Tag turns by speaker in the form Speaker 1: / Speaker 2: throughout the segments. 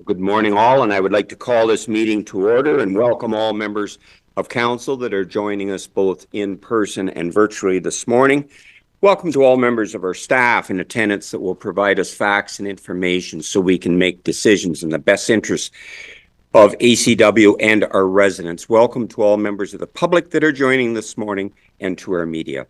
Speaker 1: Good morning, all, and I would like to call this meeting to order and welcome all members of council that are joining us both in person and virtually this morning. Welcome to all members of our staff in attendance that will provide us facts and information so we can make decisions in the best interest of ACW and our residents. Welcome to all members of the public that are joining this morning and to our media.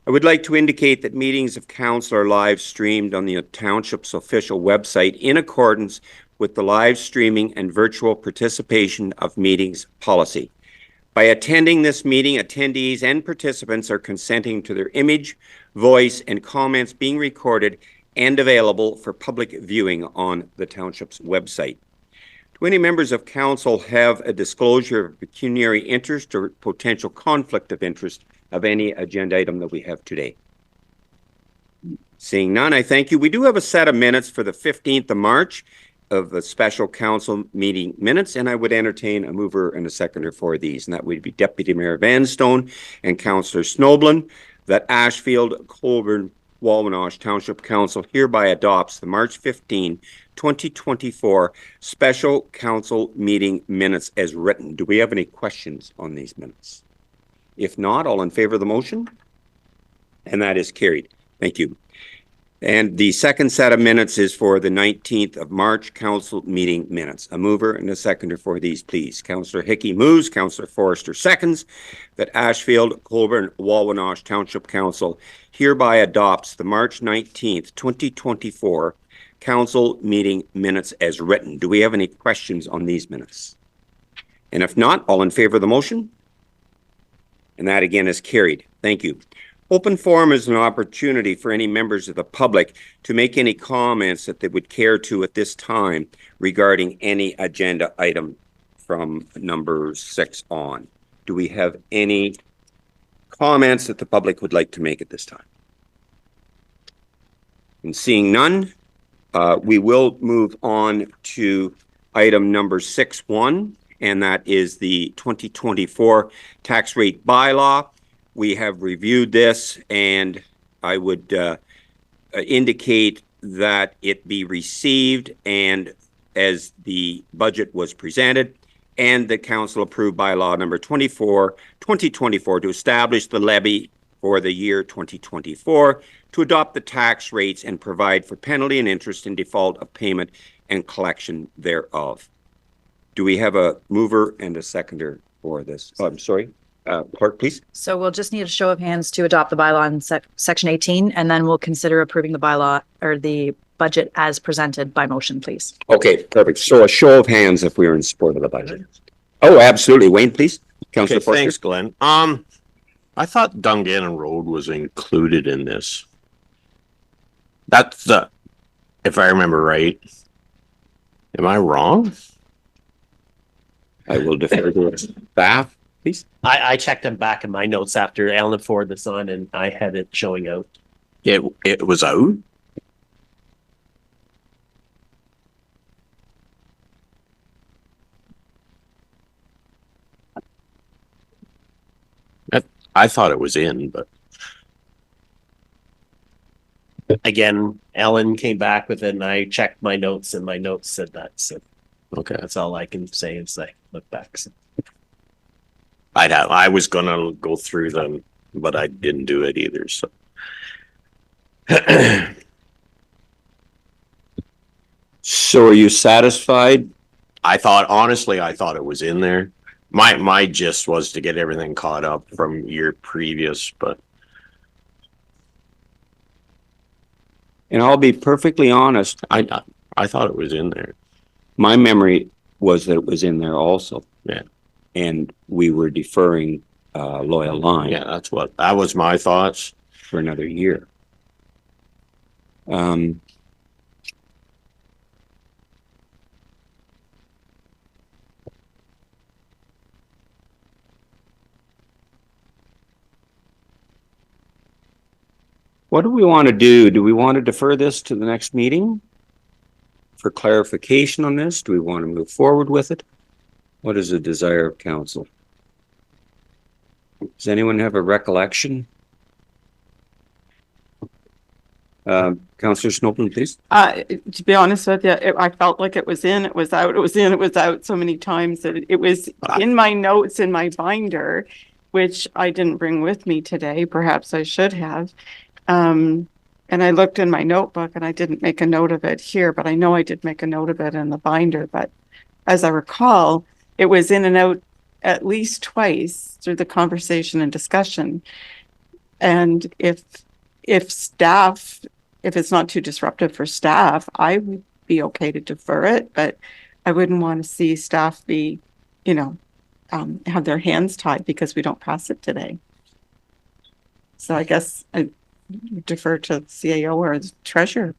Speaker 1: I would like to indicate that meetings of council are live streamed on the township's official website in accordance with the live streaming and virtual participation of meetings policy. By attending this meeting, attendees and participants are consenting to their image, voice, and comments being recorded and available for public viewing on the township's website. Do any members of council have a disclosure of pecuniary interest or potential conflict of interest of any agenda item that we have today? Seeing none, I thank you. We do have a set of minutes for the 15th of March of the special council meeting minutes, and I would entertain a mover and a seconder for these, and that would be Deputy Mayor Vanstone and Councillor Snoblin, that Ashfield-Colborne-Wawanosh Township Council hereby adopts the March 15, 2024 special council meeting minutes as written. Do we have any questions on these minutes? If not, all in favor of the motion? And that is carried. Thank you. And the second set of minutes is for the 19th of March council meeting minutes. A mover and a seconder for these, please. Councillor Hickey moves, Councillor Forrester seconds, that Ashfield-Colborne-Wawanosh Township Council hereby adopts the March 19th, 2024 council meeting minutes as written. Do we have any questions on these minutes? And if not, all in favor of the motion? And that again is carried. Thank you. Open forum is an opportunity for any members of the public to make any comments that they would care to at this time regarding any agenda item from number 6 on. Do we have any comments that the public would like to make at this time? And seeing none, we will move on to item number 6.1, and that is the 2024 tax rate bylaw. We have reviewed this, and I would indicate that it be received and as the budget was presented, and the council approved bylaw number 24, 2024 to establish the levy for the year 2024, to adopt the tax rates and provide for penalty and interest in default of payment and collection thereof. Do we have a mover and a seconder for this? Oh, I'm sorry. Clerk, please.
Speaker 2: So we'll just need a show of hands to adopt the bylaw in section 18, and then we'll consider approving the bylaw or the budget as presented by motion, please.
Speaker 1: Okay, perfect. So a show of hands if we are in support of the budget. Oh, absolutely. Wayne, please. Councillor
Speaker 3: Okay,
Speaker 1: Forster.
Speaker 3: thanks, Glenn. I thought Dungannon Road was included in this. That's the, if I remember right. Am I wrong?
Speaker 1: I will defer to staff, please.
Speaker 4: I checked them back in my notes after Alan forwarded this on, and I had it showing out.
Speaker 3: It was out? I thought it was in, but
Speaker 4: Again, Alan came back with it, and I checked my notes, and my notes said that. So
Speaker 3: okay.
Speaker 4: that's all I can say is I look back. So.
Speaker 3: I was gonna go through them, but I didn't do it either. So
Speaker 1: So are you satisfied?
Speaker 3: I thought it was in there. My gist was to get everything caught up from year previous, but
Speaker 1: And I'll be perfectly honest.
Speaker 3: I thought it was in there.
Speaker 1: My memory was that it was in there also.
Speaker 3: Yeah.
Speaker 1: And we were deferring Loyal Line.
Speaker 3: Yeah, that was my thoughts.
Speaker 1: For another year. What do we want to do? Do we want to defer this to the next meeting for clarification on this? Do we want to move forward with it? What is the desire of council? Does anyone have a recollection? Councillor Snowden, please.
Speaker 5: To be honest with you, I felt like it was in, it was out, it was in, it was out so many times that it was in my notes in my binder, which I didn't bring with me today. Perhaps I should have. And I looked in my notebook and I didn't make a note of it here, but I know I did make a note of it in the binder. But as I recall, it was in and out at least twice through the conversation and discussion. And if staff, if it's not too disruptive for staff, I would be okay to defer it, but I wouldn't want to see staff be, have their hands tied because we don't pass it today. So I guess I defer to the CAO or the treasurer.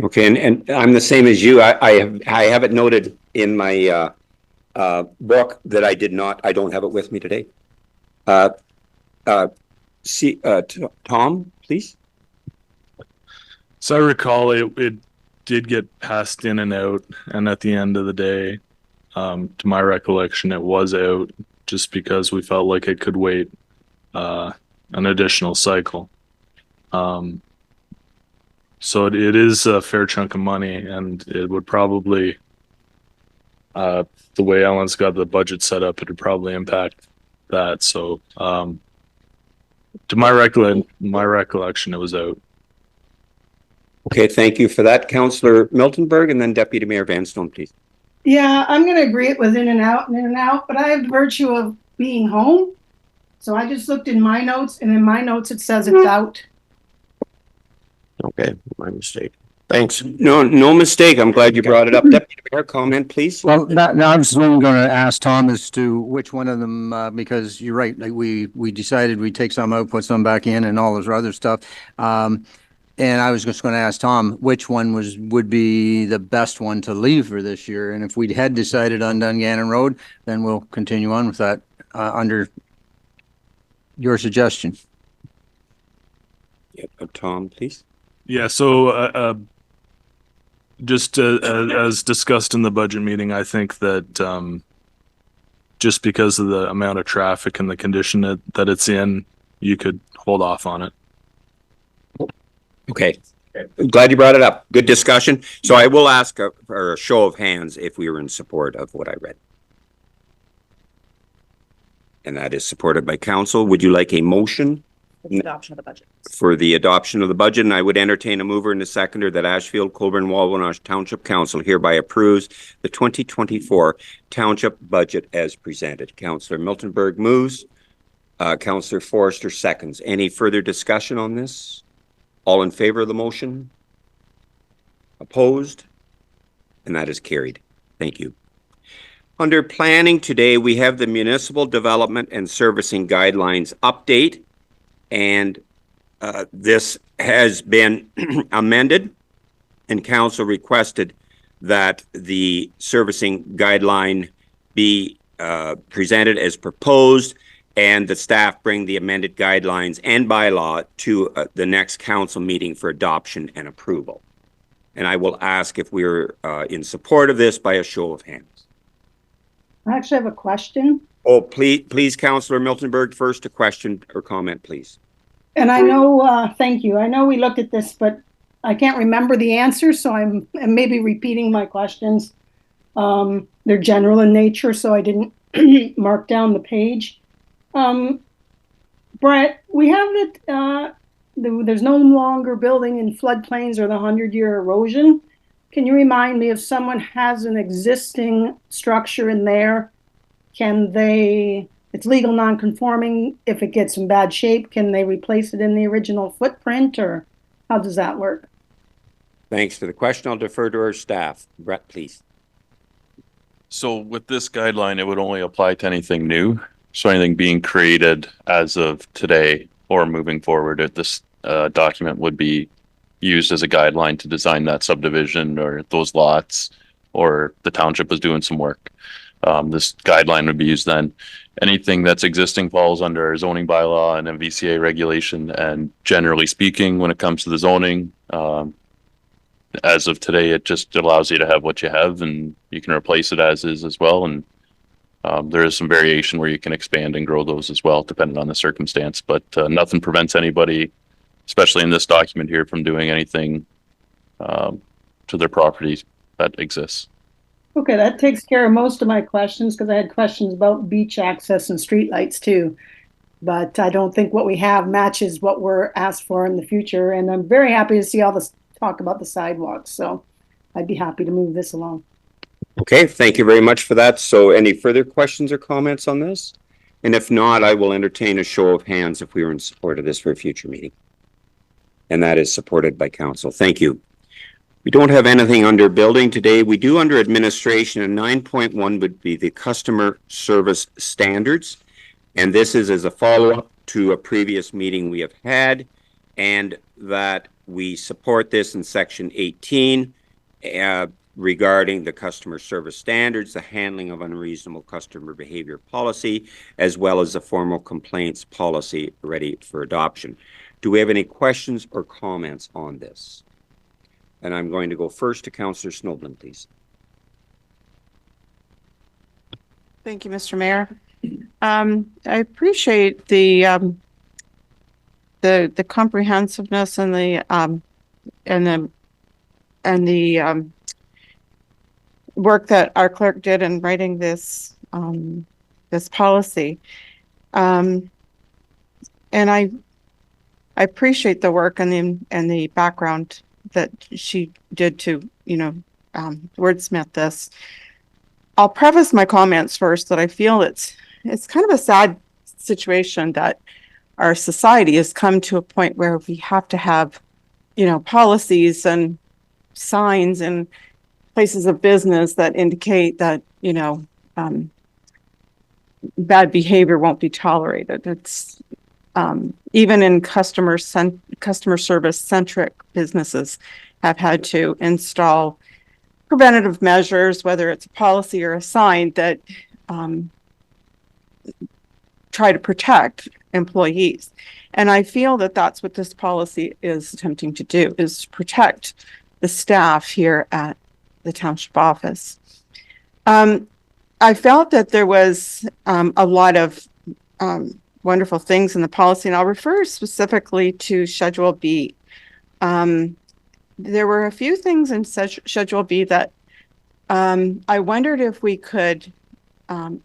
Speaker 1: Okay, and I'm the same as you. I have it noted in my book that I don't have it with me today. Tom, please.
Speaker 6: So I recall it did get passed in and out, and at the end of the day, to my recollection, it was out just because we felt like it could wait an additional cycle. So it is a fair chunk of money, and it would probably, the way Ellen's got the budget set up, it would probably impact that. So to my recollection, it was out.
Speaker 1: Okay, thank you for that, Councillor Miltenberg, and then Deputy Mayor Vanstone, please.
Speaker 7: Yeah, I'm going to agree it was in and out, but I have the virtue of being home. So I just looked in my notes, and in my notes it says it's out.
Speaker 3: Okay, my mistake. Thanks.
Speaker 1: No mistake. I'm glad you brought it up. Deputy Mayor, comment, please.
Speaker 8: Well, now I was going to ask Tom as to which one of them, because you're right, like we decided we'd take some out, put some back in and all this other stuff. And I was just going to ask Tom which one would be the best one to leave for this year. And if we had decided on Dungannon Road, then we'll continue on with that under your suggestion.
Speaker 1: Yeah, Tom, please.
Speaker 6: Yeah, so just as discussed in the budget meeting, I think that just because of the amount of traffic and the condition that it's in, you could hold off on it.
Speaker 1: Okay. I'm glad you brought it up. Good discussion. So I will ask for a show of hands if we were in support of what I read. And that is supported by council. Would you like a motion?
Speaker 2: For the adoption of the budget.
Speaker 1: For the adoption of the budget, and I would entertain a mover and a seconder that Ashfield-Colborne-Wawanosh Township Council hereby approves the 2024 Township Budget as presented. Councillor Miltenberg moves. Councillor Forrester seconds. Any further discussion on this? All in favor of the motion? Opposed? And that is carried. Thank you. Under planning today, we have the Municipal Development and Servicing Guidelines update. And this has been amended, and council requested that the servicing guideline be presented as proposed, and the staff bring the amended guidelines and bylaw to the next council meeting for adoption and approval. And I will ask if we're in support of this by a show of hands.
Speaker 7: I actually have a question.
Speaker 1: Oh, please, Councillor Miltenberg, first a question or comment, please.
Speaker 7: And I know, thank you. I know we looked at this, but I can't remember the answer, so I'm maybe repeating my questions. They're general in nature, so I didn't mark down the page. Brett, we have that there's no longer building in floodplains or the 100-year erosion. Can you remind me if someone has an existing structure in there, can they, it's legal non-conforming, if it gets in bad shape, can they replace it in the original footprint, or how does that work?
Speaker 1: Thanks for the question. I'll defer to our staff. Brett, please.
Speaker 9: So with this guideline, it would only apply to anything new. So anything being created as of today or moving forward, if this document would be used as a guideline to design that subdivision or those lots, or the township was doing some work. This guideline would be used then. Anything that's existing falls under our zoning bylaw and a VCA regulation. And generally speaking, when it comes to the zoning, as of today, it just allows you to have what you have, and you can replace it as is as well. And there is some variation where you can expand and grow those as well, depending on the circumstance. But nothing prevents anybody especially in this document here, from doing anything to their properties that exists.
Speaker 7: Okay, that takes care of most of my questions because I had questions about beach access and streetlights too. But I don't think what we have matches what we're asked for in the future. And I'm very happy to see all this talk about the sidewalks. So I'd be happy to move this along.
Speaker 1: Okay, thank you very much for that. So any further questions or comments on this? And if not, I will entertain a show of hands if we were in support of this for a future meeting. And that is supported by council. Thank you. We don't have anything under building today. We do under administration, and 9.1 would be the customer service standards. And this is as a follow-up to a previous meeting we have had, and that we support this in section 18 regarding the customer service standards, the handling of unreasonable customer behavior policy, as well as the formal complaints policy ready for adoption. Do we have any questions or comments on this? And I'm going to go first to Councillor Snowden, please.
Speaker 5: Thank you, Mr. Mayor. I appreciate the comprehensiveness and the work that our clerk did in writing this this policy. And I appreciate the work and the background that she did to, wordsmith this. I'll preface my comments first that I feel it's kind of a sad situation that our society has come to a point where we have to have, policies and signs and places of business that indicate that, bad behavior won't be tolerated. It's even in customer service centric businesses have had to install preventative measures, whether it's a policy or a sign that try to protect employees. And I feel that that's what this policy is attempting to do, is to protect the staff here at the township office. I felt that there was a lot of wonderful things in the policy, and I'll refer specifically to Schedule B. There were a few things in Schedule B that I wondered if we could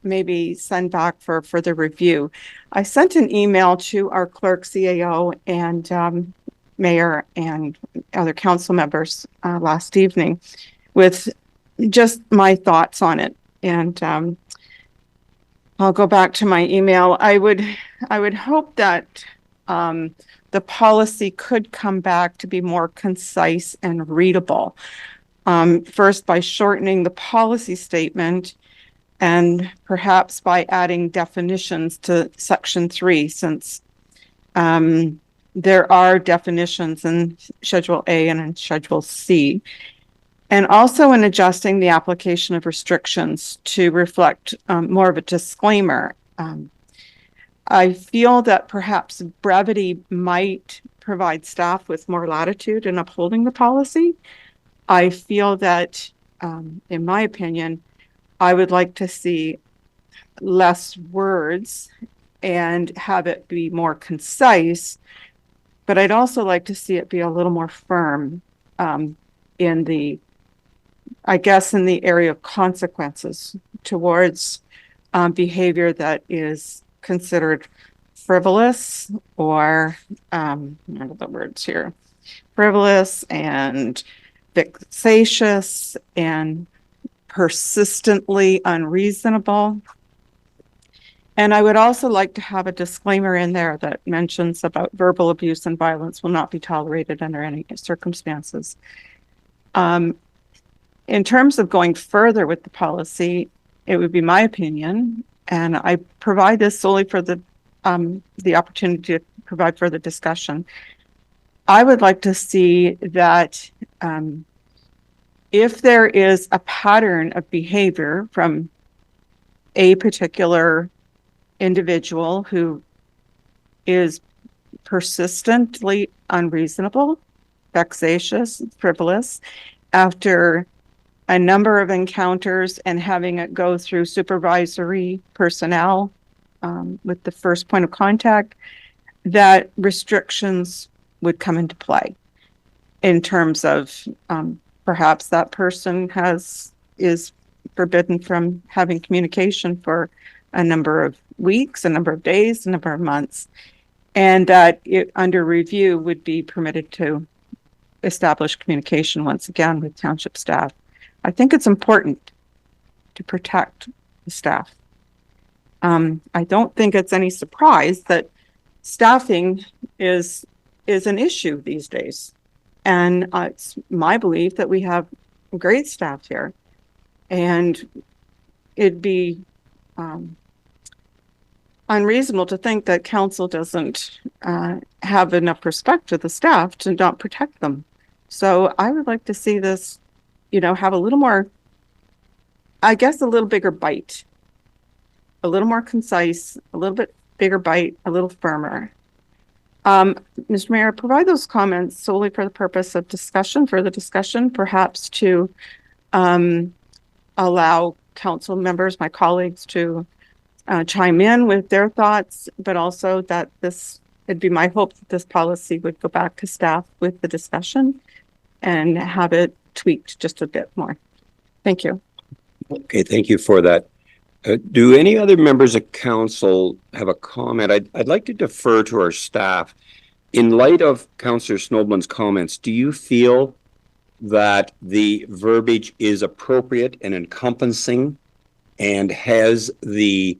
Speaker 5: maybe send back for further review. I sent an email to our clerk, CAO, and mayor and other council members last evening with just my thoughts on it. And I'll go back to my email. I would hope that the policy could come back to be more concise and readable. First, by shortening the policy statement, and perhaps by adding definitions to section 3, since there are definitions in Schedule A and in Schedule C. And also in adjusting the application of restrictions to reflect more of a disclaimer. I feel that perhaps brevity might provide staff with more latitude in upholding the policy. I feel that, in my opinion, I would like to see less words and have it be more concise, but I'd also like to see it be a little more firm in the area of consequences towards behavior that is considered frivolous or, what are the words here? Frivolous and vexatious and persistently unreasonable. And I would also like to have a disclaimer in there that mentions about verbal abuse and violence will not be tolerated under any circumstances. In terms of going further with the policy, it would be my opinion, and I provide this solely for the opportunity to provide further discussion. I would like to see that if there is a pattern of behavior from a particular individual who is persistently unreasonable, vexatious, frivolous, after a number of encounters and having it go through supervisory personnel with the first point of contact, that restrictions would come into play in terms of perhaps that person is forbidden from having communication for a number of weeks, a number of days, a number of months, and that it under review would be permitted to establish communication once again with township staff. I think it's important to protect the staff. I don't think it's any surprise that staffing is an issue these days. And it's my belief that we have great staff here. And it'd be unreasonable to think that council doesn't have enough respect for the staff to not protect them. So I would like to see this, have a little more, I guess, a little bigger bite, a little more concise, a little bit bigger bite, a little firmer. Mr. Mayor, provide those comments solely for the purpose of further discussion, perhaps to allow council members, my colleagues, to chime in with their thoughts, but also that it'd be my hope that this policy would go back to staff with the discussion and have it tweaked just a bit more. Thank you.
Speaker 1: Okay, thank you for that. Do any other members of council have a comment? I'd like to defer to our staff. In light of Councillor Snoblin's comments, do you feel that the verbiage is appropriate and encompassing and has the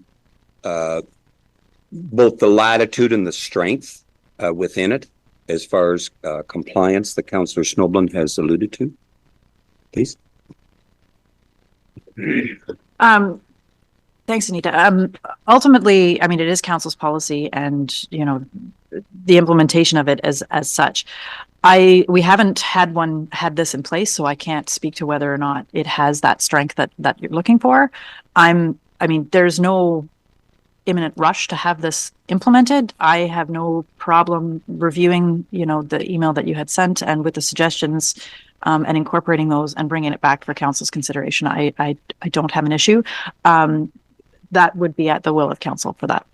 Speaker 1: both the latitude and the strength within it as far as compliance that Councillor Snoblin has alluded to? Please.
Speaker 2: Thanks, Anita. Ultimately, I mean, it is council's policy and, the implementation of it as such. We haven't had this in place, so I can't speak to whether or not it has that strength that you're looking for. There's no imminent rush to have this implemented. I have no problem reviewing, the email that you had sent and with the suggestions and incorporating those and bringing it back for council's consideration. I don't have an issue. That would be at the will of council for that.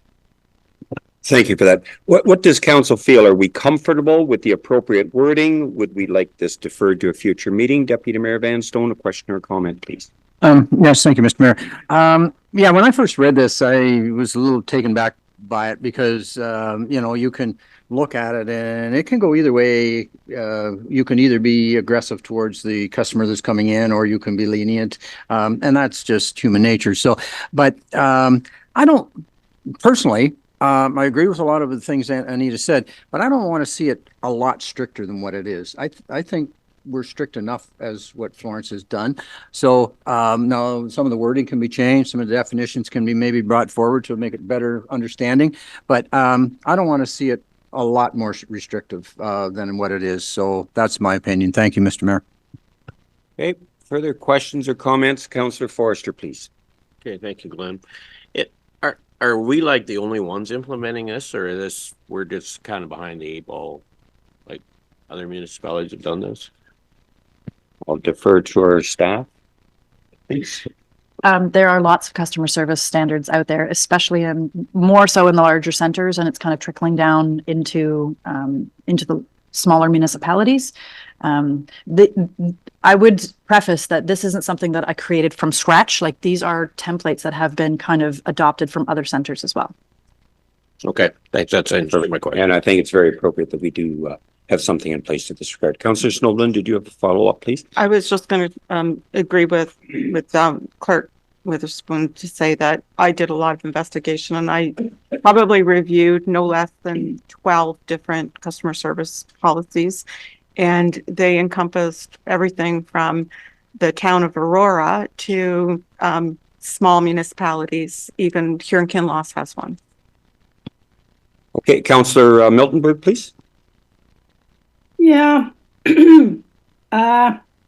Speaker 1: Thank you for that. What does council feel? Are we comfortable with the appropriate wording? Would we like this deferred to a future meeting? Deputy Mayor Van Stone, a question or comment, please.
Speaker 8: Yes, thank you, Mr. Mayor. Yeah, when I first read this, I was a little taken back by it because, you can look at it and it can go either way. You can either be aggressive towards the customer that's coming in or you can be lenient. And that's just human nature. So, but I don't personally, I agree with a lot of the things that Anita said, but I don't want to see it a lot stricter than what it is. I think we're strict enough as what Florence has done. So now some of the wording can be changed. Some of the definitions can be maybe brought forward to make it better understanding. But I don't want to see it a lot more restrictive than what it is. So that's my opinion. Thank you, Mr. Mayor.
Speaker 1: Okay, further questions or comments? Councillor Forrester, please.
Speaker 3: Okay, thank you, Glenn. Are we like the only ones implementing this, or we're just kind of behind the 8 ball? Like other municipalities have done this?
Speaker 1: I'll defer to our staff. Thanks.
Speaker 2: There are lots of customer service standards out there, especially more so in the larger centers, and it's kind of trickling down into the smaller municipalities. I would preface that this isn't something that I created from scratch. Like, these are templates that have been kind of adopted from other centers as well.
Speaker 3: Okay, thanks. That's answering my question.
Speaker 1: And I think it's very appropriate that we do have something in place to this regard. Councillor Snoblin, did you have a follow-up, please?
Speaker 5: I was just going to agree with Clerk Witherspoon to say that I did a lot of investigation and I probably reviewed no less than 12 different customer service policies, and they encompassed everything from the town of Aurora to small municipalities. Even here in Kinloss has one.
Speaker 1: Okay, Councillor Miltenberg, please.
Speaker 7: Yeah.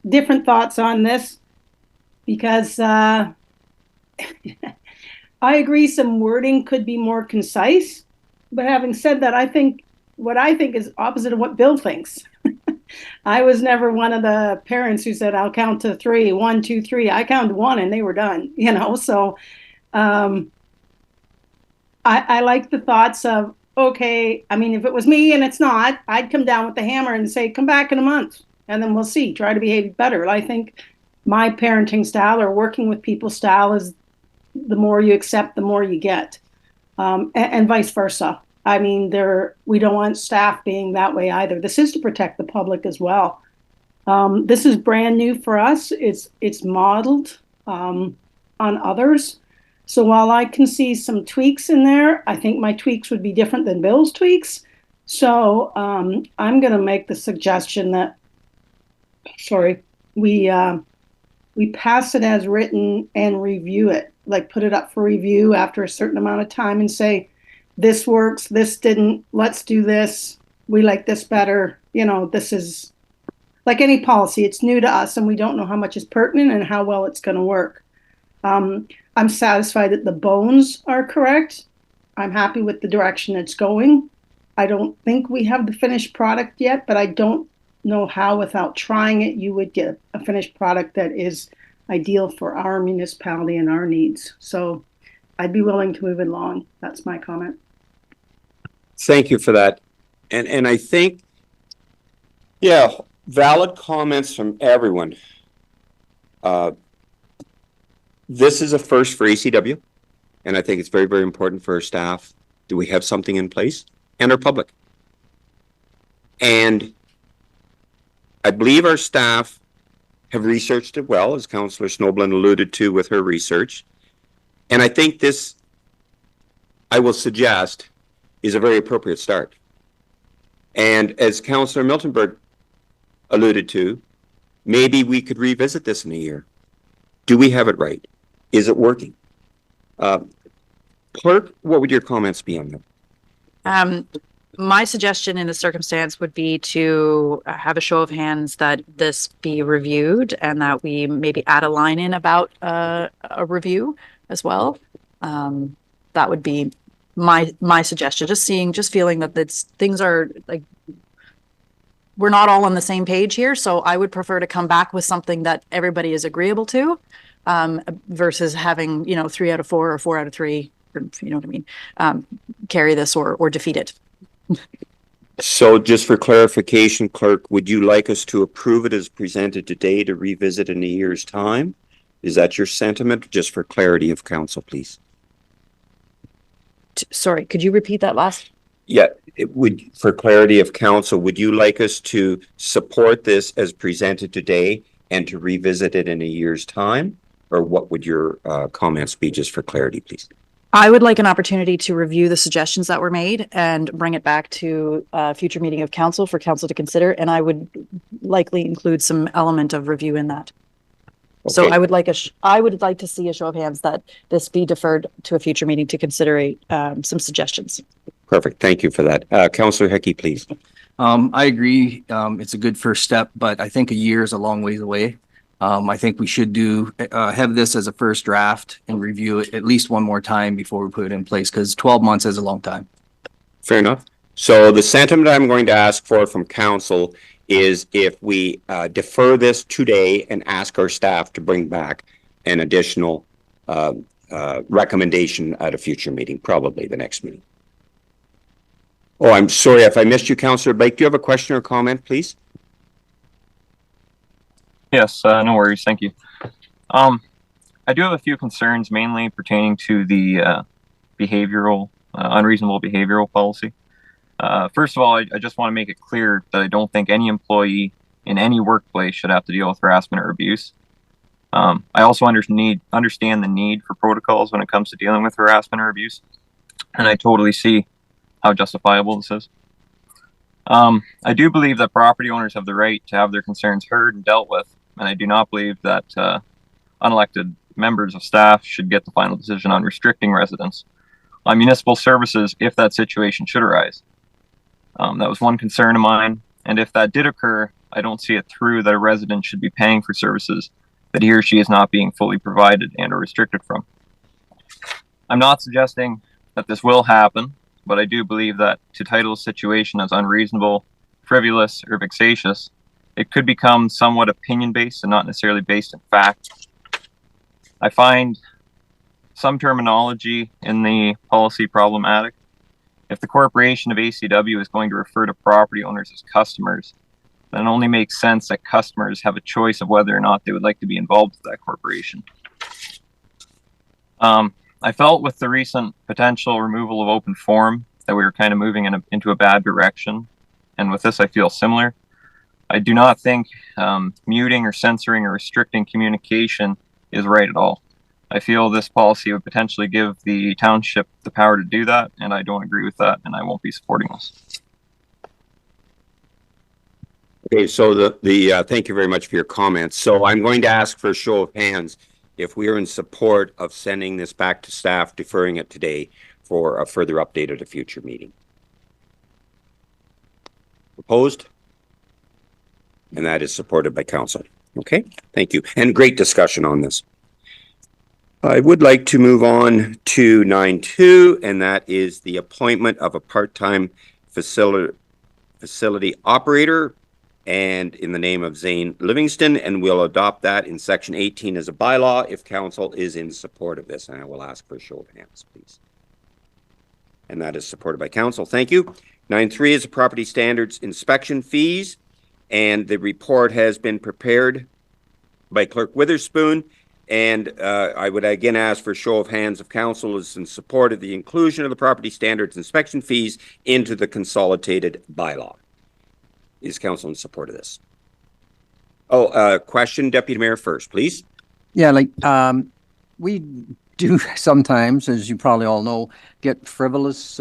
Speaker 7: Different thoughts on this because I agree some wording could be more concise, but having said that, I think is opposite of what Bill thinks. I was never one of the parents who said, I'll count to 3, 1, 2, 3. I counted 1 and they were done, so I like the thoughts of okay, I mean, if it was me and it's not, I'd come down with the hammer and say, come back in a month and then we'll see, try to behave better. I think my parenting style or working with people style is the more you accept, the more you get, and vice versa. I mean, we don't want staff being that way either. This is to protect the public as well. This is brand new for us. It's modeled on others. So while I can see some tweaks in there, I think my tweaks would be different than Bill's tweaks. So I'm going to make the suggestion that, we pass it as written and review it, like put it up for review after a certain amount of time and say, this works, this didn't, let's do this. We like this better. You know, this is like any policy. It's new to us and we don't know how much is pertinent and how well it's going to work. I'm satisfied that the bones are correct. I'm happy with the direction it's going. I don't think we have the finished product yet, but I don't know how without trying it you would get a finished product that is ideal for our municipality and our needs. So I'd be willing to move it along. That's my comment.
Speaker 1: Thank you for that. And I think, yeah, valid comments from everyone. This is a first for ACW, and I think it's very, very important for our staff. Do we have something in place? And our public. And I believe our staff have researched it well, as Councillor Snowblin alluded to with her research. And I think this, I will suggest, is a very appropriate start. And as Councillor Miltenberg alluded to, maybe we could revisit this in a year. Do we have it right? Is it working? Clerk, what would your comments be on that?
Speaker 2: My suggestion in the circumstance would be to have a show of hands that this be reviewed and that we maybe add a line in about a review as well. That would be my suggestion. Just feeling that things are like, we're not all on the same page here. So I would prefer to come back with something that everybody is agreeable to, versus having, 3 out of 4 or 4 out of 3, or, you know what I mean, carry this or defeat it.
Speaker 1: So just for clarification, Clerk, would you like us to approve it as presented today to revisit in a year's time? Is that your sentiment? Just for clarity of council, please.
Speaker 2: Sorry, could you repeat that last?
Speaker 1: Yeah, for clarity of council, would you like us to support this as presented today and to revisit it in a year's time? Or what would your comments be, just for clarity, please?
Speaker 2: I would like an opportunity to review the suggestions that were made and bring it back to a future meeting of council for council to consider. And I would likely include some element of review in that. Okay. So I would like to see a show of hands that this be deferred to a future meeting to consider some suggestions.
Speaker 1: Perfect. Thank you for that. Councillor Hickey, please.
Speaker 8: I agree. It's a good first step, but I think a year is a long ways away. I think we should have this as a first draft and review it at least one more time before we put it in place, because 12 months is a long time.
Speaker 1: Fair enough. So the sentiment I'm going to ask for from council is if we defer this today and ask our staff to bring back an additional recommendation at a future meeting, probably the next meeting. Oh, I'm sorry if I missed you, Councillor Blake. Do you have a question or comment, please?
Speaker 10: Yes, no worries. Thank you. I do have a few concerns, mainly pertaining to the unreasonable behavioral policy. First of all, I just want to make it clear that I don't think any employee in any workplace should have to deal with harassment or abuse. I also understand the need for protocols when it comes to dealing with harassment or abuse, and I totally see how justifiable this is. I do believe that property owners have the right to have their concerns heard and dealt with, and I do not believe that unelected members of staff should get the final decision on restricting residents on municipal services if that situation should arise. That was one concern of mine, and if that did occur, I don't see it through that a resident should be paying for services that he or she is not being fully provided and or restricted from. I'm not suggesting that this will happen, but I do believe that to title a situation as unreasonable, frivolous, or vexatious, it could become somewhat opinion-based and not necessarily based in fact. I find some terminology in the policy problematic. If the corporation of ACW is going to refer to property owners as customers, then it only makes sense that customers have a choice of whether or not they would like to be involved with that corporation. I felt with the recent potential removal of open forum that we were kind of moving into a bad direction. And with this, I feel similar. I do not think muting or censoring or restricting communication is right at all. I feel this policy would potentially give the township the power to do that, and I don't agree with that, and I won't be supporting this.
Speaker 1: Okay, so thank you very much for your comments. So I'm going to ask for a show of hands if we are in support of sending this back to staff, deferring it today for a further update at a future meeting. Opposed? And that is supported by council. Okay, thank you. And great discussion on this. I would like to move on to 9.2, and that is the appointment of a part-time facility operator, and in the name of Zane Livingston, and we'll adopt that in section 18 as a bylaw if council is in support of this. And I will ask for a show of hands, please. And that is supported by council. Thank you. 9.3 is the property standards inspection fees, and the report has been prepared by Clerk Witherspoon. And I would again ask for a show of hands if council is in support of the inclusion of the property standards inspection fees into the consolidated bylaw. Is council in support of this? Oh, question, Deputy Mayor first, please.
Speaker 8: Yeah, like, we do sometimes, as you probably all know, get frivolous,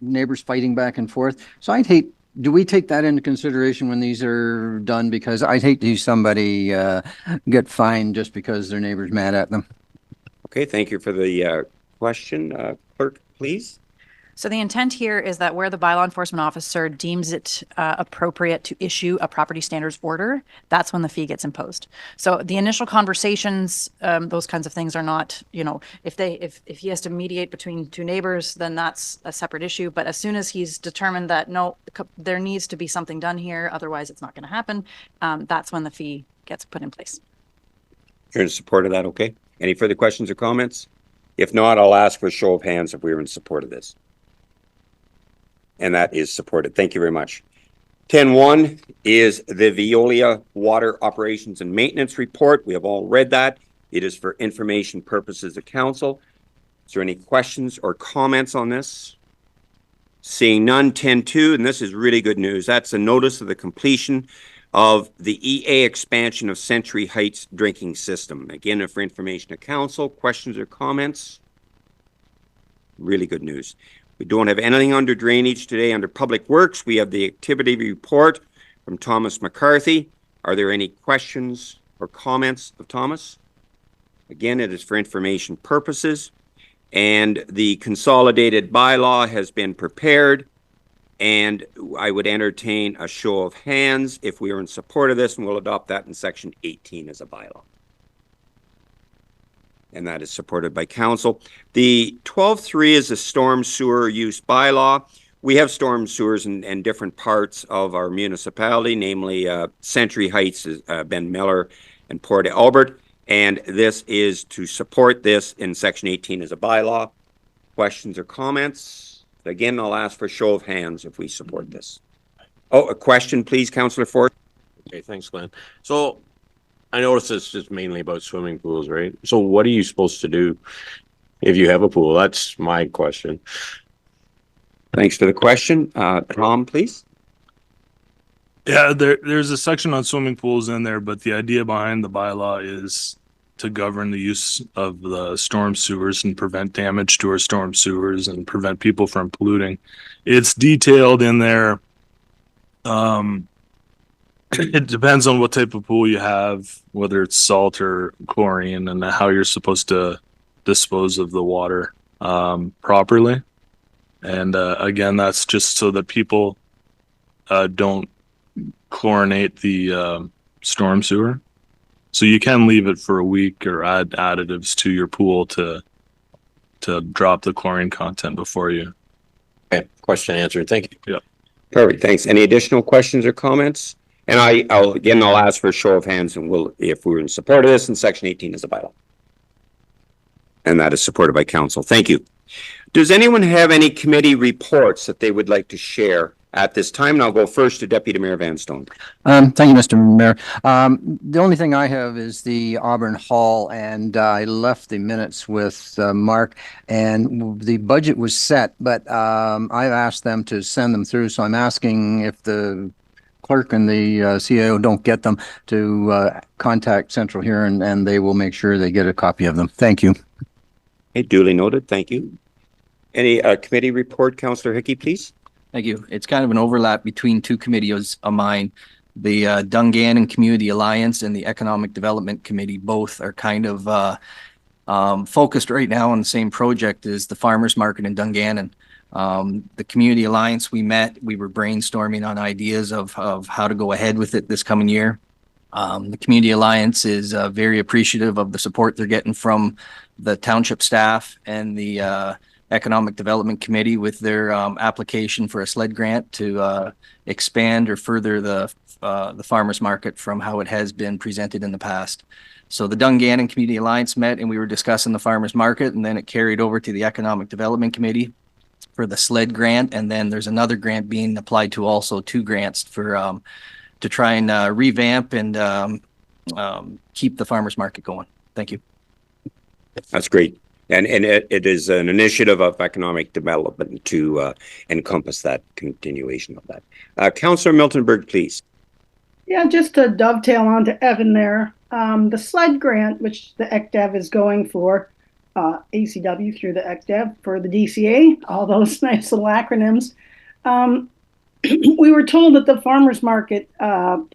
Speaker 8: neighbors fighting back and forth. So I'd hate, do we take that into consideration when these are done? Because I'd hate to see somebody, get fined just because their neighbor's mad at them.
Speaker 1: Okay, thank you for the question. Clerk, please.
Speaker 2: So the intent here is that where the bylaw enforcement officer deems it appropriate to issue a property standards order, that's when the fee gets imposed. So the initial conversations, those kinds of things are not, you know, if he has to mediate between two neighbors, then that's a separate issue. But as soon as he's determined that, no, there needs to be something done here, otherwise it's not going to happen, that's when the fee gets put in place.
Speaker 1: You're in support of that, okay? Any further questions or comments? If not, I'll ask for a show of hands if we're in support of this. And that is supported. Thank you very much. 10.1 is the Veolia Water Operations and Maintenance Report. We have all read that. It is for information purposes of council. Is there any questions or comments on this? Seeing none. 10.2, and this is really good news. That's a notice of the completion of the EA expansion of Century Heights drinking system. Again, for information of council, questions or comments? Really good news. We don't have anything under drainage today. Under public works, we have the activity report from Thomas McCarthy. Are there any questions or comments of Thomas? Again, it is for information purposes. And the consolidated bylaw has been prepared. And I would entertain a show of hands if we are in support of this, and we'll adopt that in section 18 as a bylaw. And that is supported by council. The 12.3 is a storm sewer use bylaw. We have storm sewers in different parts of our municipality, namely Century Heights, Ben Miller, and Port Albert. And this is to support this in section 18 as a bylaw. Questions or comments? Again, I'll ask for a show of hands if we support this. Oh, a question, please, Councillor Ford.
Speaker 3: Okay, thanks, Glenn. So I noticed it's just mainly about swimming pools, right? So what are you supposed to do if you have a pool? That's my question.
Speaker 1: Thanks for the question. Tom, please.
Speaker 6: Yeah, there's a section on swimming pools in there, but the idea behind the bylaw is to govern the use of the storm sewers and prevent damage to our storm sewers and prevent people from polluting. It's detailed in there. It depends on what type of pool you have, whether it's salt or chlorine, and how you're supposed to dispose of the water properly. And again, that's just so that people don't chlorinate the storm sewer. So you can leave it for a week or add additives to your pool to drop the chlorine content before you.
Speaker 3: Okay, question answered. Thank you.
Speaker 6: Yeah.
Speaker 1: Perfect. Thanks. Any additional questions or comments? And I'll ask for a show of hands, and if we're in support of this in section 18 as a bylaw. And that is supported by council. Thank you. Does anyone have any committee reports that they would like to share at this time? And I'll go first to Deputy Mayor Vanstone.
Speaker 8: Thank you, Mr. Mayor. The only thing I have is the Auburn Hall, and I left the minutes with Mark, and the budget was set, but I've asked them to send them through, so I'm asking if the clerk and the CAO don't get them to contact Central here, and they will make sure they get a copy of them. Thank you.
Speaker 1: Okay, duly noted. Thank you. Any committee report, Councillor Hickey, please?
Speaker 11: Thank you. It's kind of an overlap between two committees of mine. The Dungannon Community Alliance and the Economic Development Committee both are kind of focused right now on the same project as the farmers market in Dungannon. The Community Alliance, we met, we were brainstorming on ideas of how to go ahead with it this coming year. The Community Alliance is very appreciative of the support they're getting from the township staff and the Economic Development Committee with their application for a SLED grant to expand or further the farmers market from how it has been presented in the past. So the Dungannon Community Alliance met and we were discussing the farmers market, and then it carried over to the Economic Development Committee for the SLED grant, and then there's another grant being applied to, also 2 grants for to try and revamp and keep the farmers market going. Thank you.
Speaker 1: That's great. And it is an initiative of economic development to encompass that continuation of that. Councillor Miltenberg, please.
Speaker 7: Yeah, just to dovetail on to Evan there, the SLED grant, which the ECDEV is going for, ACW through the ECDEV for the DCA, all those nice little acronyms. We were told that the farmers market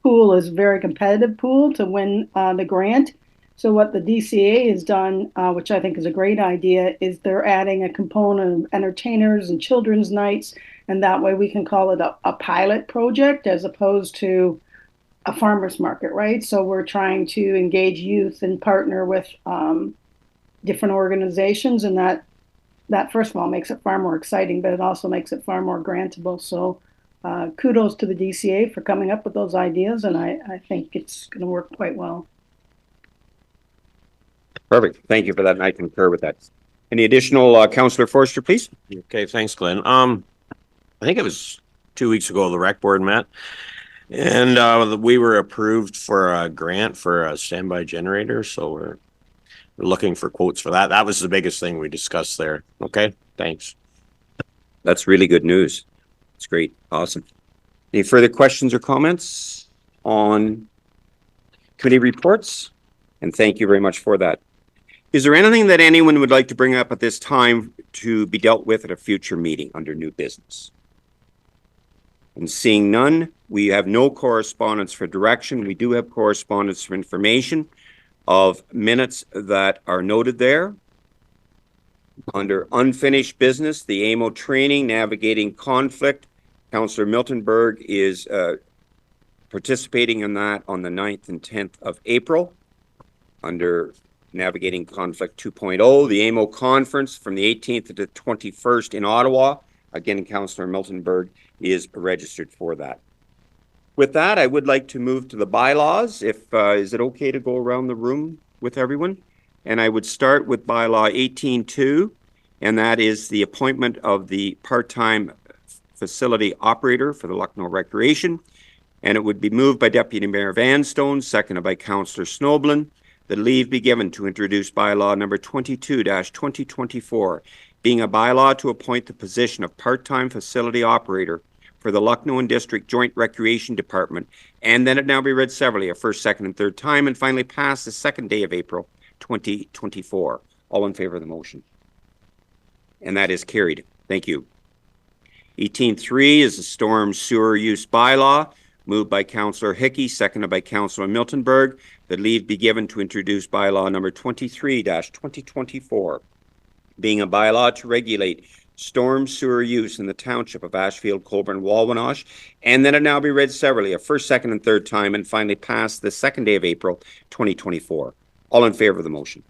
Speaker 7: pool is a very competitive pool to win the grant. So what the DCA has done, which I think is a great idea, is they're adding a component of entertainers and children's nights, and that way we can call it a pilot project as opposed to a farmer's market, right? So we're trying to engage youth and partner with different organizations, and that first of all makes it far more exciting, but it also makes it far more grantable. So kudos to the DCA for coming up with those ideas, and I think it's going to work quite well.
Speaker 1: Perfect. Thank you for that, and I concur with that. Any additional, Councillor Forster, please?
Speaker 3: Okay, thanks, Glenn. I think it was 2 weeks ago the rec board met, and we were approved for a grant for a standby generator, so we're looking for quotes for that. That was the biggest thing we discussed there. Okay, thanks.
Speaker 1: That's really good news. It's great. Awesome. Any further questions or comments on committee reports? And thank you very much for that. Is there anything that anyone would like to bring up at this time to be dealt with at a future meeting under new business? And seeing none, we have no correspondence for direction. We do have correspondence for information of minutes that are noted there. Under unfinished business, the AMO training, navigating conflict. Councillor Miltenberg is participating in that on the 9th and 10th of April. Under Navigating Conflict 2.0, the AMO conference from the 18th to the 21st in Ottawa. Again, Councillor Miltenberg is registered for that. With that, I would like to move to the bylaws. Is it okay to go around the room with everyone? And I would start with bylaw 18.2, and that is the appointment of the part-time facility operator for the Lucknow Recreation. And it would be moved by Deputy Mayor Vanstone, seconded by Councillor Snoblin, that leave be given to introduce bylaw number 22-2024, being a bylaw to appoint the position of part-time facility operator for the Lucknow and District Joint Recreation Department, and then it now be read severally a first, second, and third time, and finally pass the 2nd day of April 2024. All in favor of the motion? And that is carried. Thank you. 18.3 is the storm sewer use bylaw, moved by Councillor Hickey, seconded by Councillor Miltenberg, that leave be given to introduce bylaw number 23-2024, being a bylaw to regulate storm sewer use in the township of Ashfield-Colborne-Wawanosh, and then it now be read severally a first, second, and third time, and finally pass the 2nd day of April 2024. All in favor of the motion?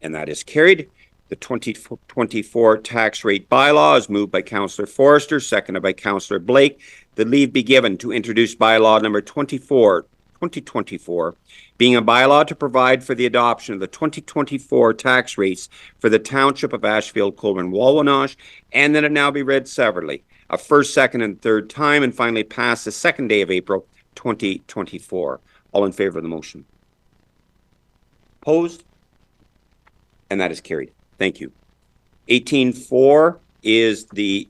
Speaker 1: And that is carried. The 2024 tax rate bylaw is moved by Councillor Forster, seconded by Councillor Blake, that leave be given to introduce bylaw number 24 2024, being a bylaw to provide for the adoption of the 2024 tax rates for the Township of Ashfield-Colborne-Wawanosh, and that it now be read severally, a first, second, and third time, and finally passed the second day of April 2024. All in favor of the motion? Opposed? And that is carried. Thank you. 18.4 is the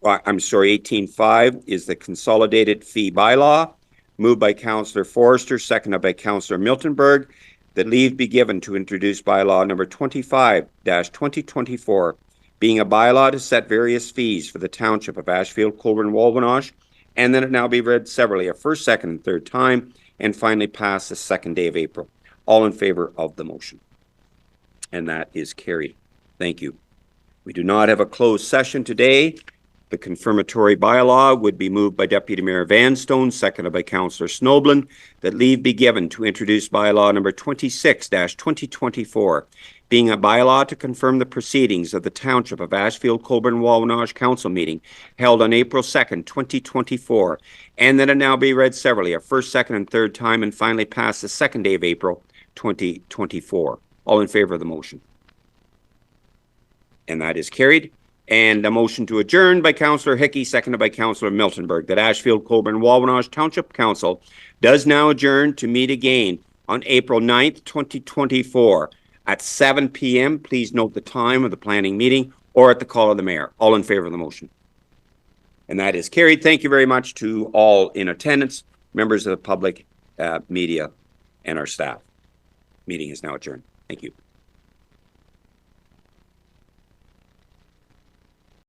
Speaker 1: 18.5 is the consolidated fee bylaw, moved by Councillor Forrester, seconded by Councillor Miltenberg, that leave be given to introduce bylaw number 25-2024, being a bylaw to set various fees for the Township of Ashfield-Colborne-Wawanosh, and then it now be read severally, a first, second, and third time, and finally pass the second day of April. All in favor of the motion? And that is carried. Thank you. We do not have a closed session today. The confirmatory bylaw would be moved by Deputy Mayor Vanstone, seconded by Councillor Snoblin, that leave be given to introduce bylaw number 26-2024, being a bylaw to confirm the proceedings of the Township of Ashfield-Colborne-Wawanosh Council meeting held on April 2nd, 2024, and that it now be read severally, a first, second, and third time, and finally pass the second day of April 2024. All in favor of the motion? And that is carried. And a motion to adjourn by Councillor Hickey, seconded by Councillor Miltenberg, that Ashfield-Colborne-Wawanosh Township Council does now adjourn to meet again on April 9th, 2024 at 7 p.m. Please note the time of the planning meeting or at the call of the mayor. All in favor of the motion? And that is carried. Thank you very much to all in attendance, members of the public, media, and our staff. Meeting is now adjourned. Thank you.